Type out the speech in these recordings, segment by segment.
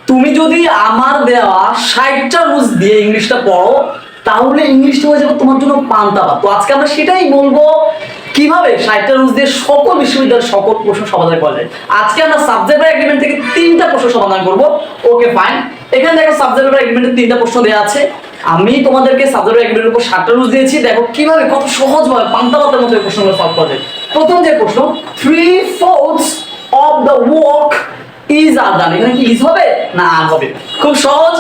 তুমি যদি আমার দেওয়া 60টা রুলস দিয়ে ইংলিশটা পড়ো তাহলে ইংলিশটা হয়ে যাবে তোমার জন্য পান্তা ভাত। তো আজকে আমরা সেটাই বলবো কিভাবে 60টা রুলস দিয়ে সকল বিশ্ববিদ্যালয়ের সকল প্রশ্ন সমাধান করা যায়। আজকে আমরা সাবজেক্ট এগ্রিমেন্ট থেকে 3টা প্রশ্ন সমাধান করব। ওকে ফাইন, এখানে দেখো সাবজেক্ট এগ্রিমেন্টের 3টা প্রশ্ন দেওয়া আছে। আমি তোমাদেরকে সাবজেক্ট এগ্রিমেন্টের উপর 60টা রুলস দিয়েছি, দেখো কিভাবে কত সহজভাবে পান্তা ভাতের মতো এই প্রশ্নগুলো সলভ করা যায়। প্রথম যে প্রশ্ন 3/4 অফ দ্য ওয়ার্ক ইজ আর ডান, এখানে কি ইজ হবে না আর হবে? খুব সহজ।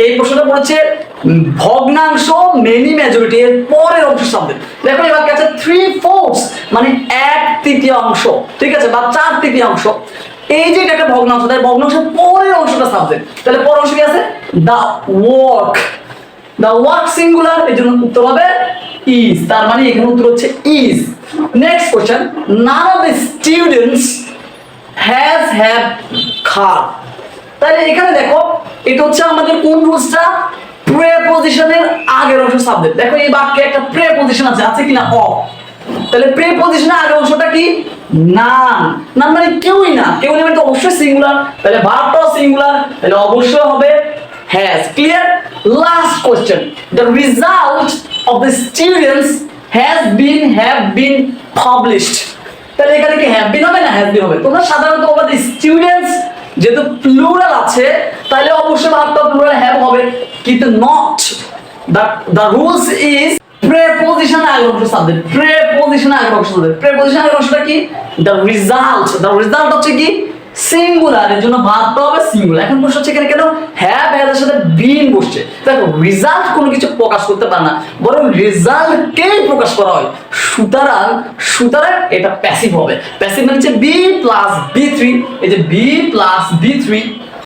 এই প্রশ্নটা পড়েছে ভগ্নাংশ মেনি মেজরিটি এর পরের অংশ সাবজেক্ট। দেখো এবার কি আছে 3/4 মানে 1/3 ঠিক আছে, বা 4/3। এই যে এটা একটা ভগ্নাংশ, তাই ভগ্নাংশের পরের অংশটা সাবজেক্ট। তাহলে পরের অংশ কি আছে? The work. The work singular, এর জন্য উত্তর হবে ইজ। তার মানে এখানে উত্তর হচ্ছে is. Next question, none of the students have car। তাহলে এখানে দেখো এটা হচ্ছে আমাদের কোন রুলসটা? প্রেপজিশনের আগের অংশ সাবজেক্ট। দেখো এই বাক্যে একটা প্রেপজিশন আছে, আছে কিনা? অফ। তাহলে প্রেপজিশনের আগের অংশটা কি? নান। নান মানে কেউই না, কেউ না মানে তো অবশ্যই সিঙ্গুলার। তাহলে ভার্বটাও সিঙ্গুলার, তাহলে অবশ্যই হবে has. Clear? Last question, the result of the students have been published। তাহলে এখানে কি হ্যাভ বিন হবে না হ্যাজ বিন হবে? তোমরা সাধারণত আমাদের স্টুডেন্টস যেহেতু প্লুরাল আছে তাহলে অবশ্যই ভার্বটা প্লুরাল হ্যাভ হবে, কিন্তু not. The rules is preposition আগের অংশ সাবজেক্ট। প্রেপজিশন আগের অংশ সাবজেক্ট। প্রেপজিশন আগের অংশটা কি? The result. দ্য রিজাল্ট হচ্ছে কি? সিঙ্গুলার, এর জন্য ভার্বটা হবে সিঙ্গুলার। এখন প্রশ্ন হচ্ছে এখানে কেন হ্যাভ এর সাথে বিন বসছে? দেখো রিজাল্ট কোনো কিছু প্রকাশ করতে পারে না, বরং রেজাল্টকেই প্রকাশ করা হয়। সুতরাং সুতরাং এটা প্যাসিভ হবে। প্যাসিভ মানে হচ্ছে বি প্লাস বি থ্রি। এই যে বি প্লাস বি থ্রি